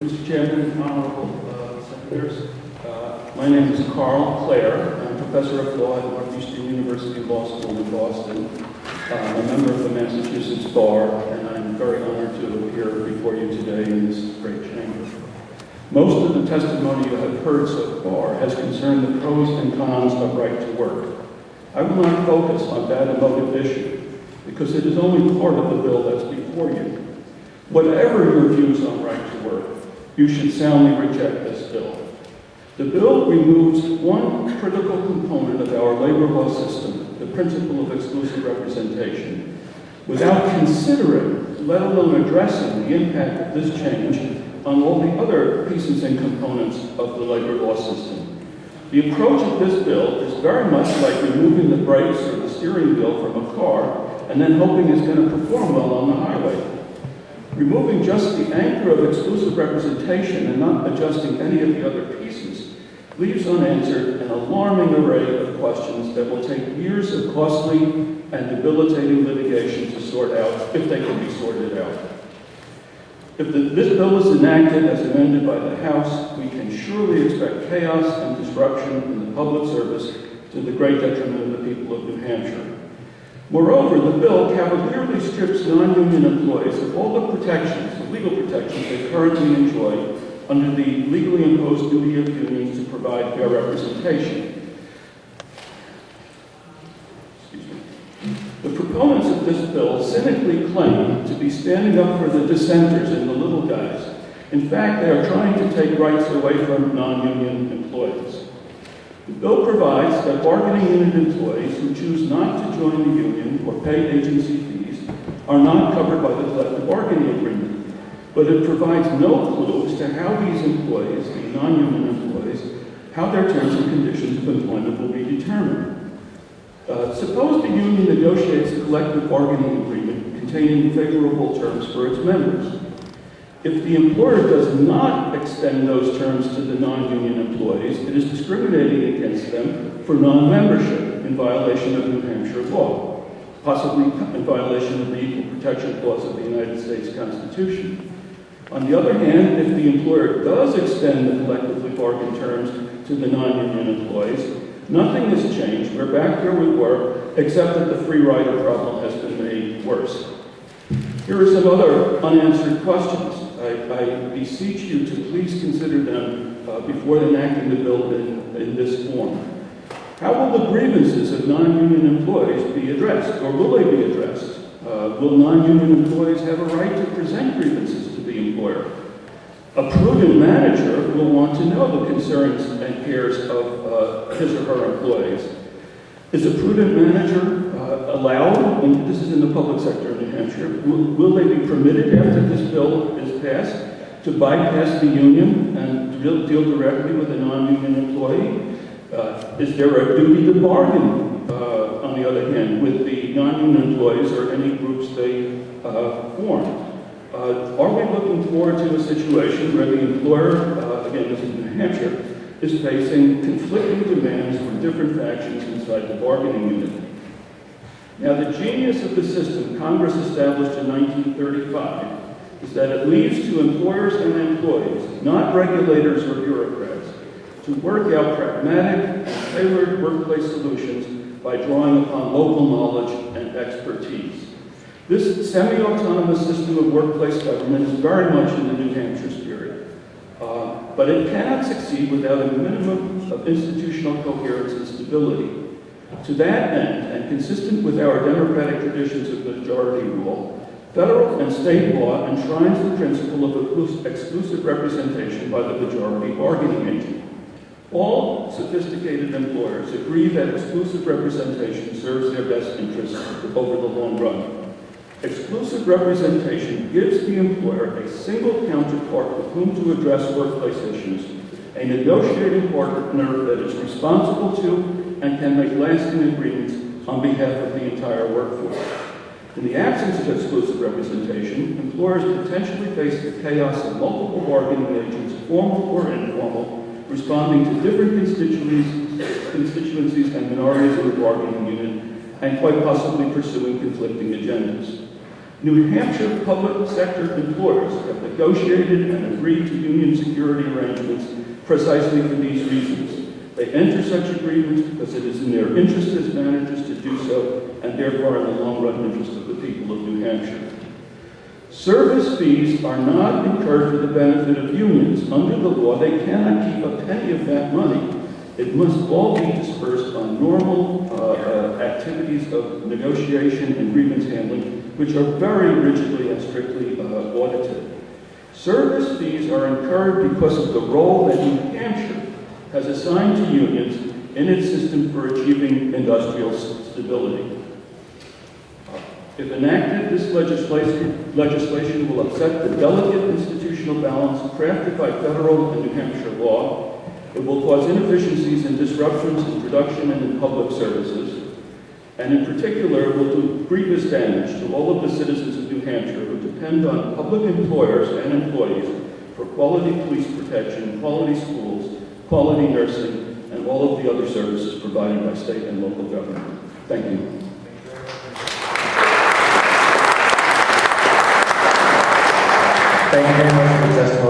Mr. Chairman, Honorable Senators, my name is Carl Clare. I'm Professor of Law at Northeastern University Law School in Boston. I'm a member of the Massachusetts Bar, and I'm very honored to appear before you today in this great chamber. Most of the testimony you have heard so far has concerned the pros and cons of right to work. I will not focus on that emotive issue, because it is only part of the bill that's before you. Whatever your views on right to work, you should soundly reject this bill. The bill removes one critical component of our labor law system, the principle of exclusive representation, without considering, let alone addressing, the impact of this change on all the other pieces and components of the labor law system. The approach of this bill is very much like removing the brakes or the steering wheel from a car and then hoping it's going to perform well on the highway. Removing just the anchor of exclusive representation and not adjusting any of the other pieces leaves unanswered an alarming array of questions that will take years of costly and debilitating litigation to sort out, if they can be sorted out. If this bill is enacted as amended by the House, we can surely expect chaos and disruption in the public service to the great detriment of the people of New Hampshire. Moreover, the bill cavalierly strips non-union employees of all the protections, the legal protections they currently enjoy under the legally imposed duty of unions to provide fair representation. The proponents of this bill cynically claim to be standing up for the dissenters and the little guys. In fact, they are trying to take rights away from non-union employees. The bill provides that bargaining unit employees who choose not to join the union or pay agency fees are not covered by the collective bargaining agreement. But it provides no clue as to how these employees, the non-union employees, how their terms and conditions of employment will be determined. Suppose the union negotiates a collective bargaining agreement containing favorable terms for its members. If the employer does not extend those terms to the non-union employees, it is discriminating against them for non-membership in violation of New Hampshire law, possibly in violation of the Equal Protection Clause of the United States Constitution. On the other hand, if the employer does extend the collectively bargained terms to the non-union employees, nothing has changed. We're back where we were, except that the free rider problem has been made worse. Here are some other unanswered questions. I beseech you to please consider them before enacting the bill in this form. How will the grievances of non-union employees be addressed, or will they be addressed? Will non-union employees have a right to present grievances to the employer? A prudent manager will want to know the concerns and cares of his or her employees. Is a prudent manager allowed, and this is in the public sector in New Hampshire, will they be permitted after this bill is passed to bypass the union and deal directly with a non-union employee? Is there a duty to bargain, on the other hand, with the non-union employees or any groups they form? Are we looking forward to a situation where the employer, again this is New Hampshire, is facing conflicting demands from different factions inside the bargaining unit? Now, the genius of the system Congress established in 1935 is that it leaves to employers and employees, not regulators or bureaucrats, to work out pragmatic and tailored workplace solutions by drawing upon local knowledge and expertise. This semi-autonomous system of workplace government is very much in the New Hampshire spirit. But it cannot succeed without a minimum of institutional coherence and stability. To that end, and consistent with our democratic traditions of majority rule, federal and state law enshrines the principle of exclusive representation by the majority bargaining agent. All sophisticated employers agree that exclusive representation serves their best interests over the long run. Exclusive representation gives the employer a single counterpart with whom to address workplace issues, a negotiating partner that is responsible to and can make lasting agreements on behalf of the entire workforce. In the absence of exclusive representation, employers potentially face the chaos of multiple bargaining agents, formal or informal, responding to different constituencies and minorities of the bargaining unit, and quite possibly pursuing conflicting agendas. New Hampshire public sector employers have negotiated and agreed to union security arrangements precisely for these reasons. They enter such agreements because it is in their interest as managers to do so, and therefore in the long run interest of the people of New Hampshire. Service fees are not incurred for the benefit of unions. Under the law, they cannot keep a penny of that money. It must all be dispersed on normal activities of negotiation and grievance handling, which are very rigidly and strictly audited. Service fees are incurred because of the role that New Hampshire has assigned to unions in its system for achieving industrial stability. If enacted, this legislation will upset the delicate institutional balance crafted by federal and New Hampshire law. It will cause inefficiencies and disruptions in production and in public services. And in particular, will do grievous damage to all of the citizens of New Hampshire who depend on public employers and employees for quality police protection, quality schools, quality nursing, and all of the other services provided by state and local government. Thank you. Thank you very much for the testimony.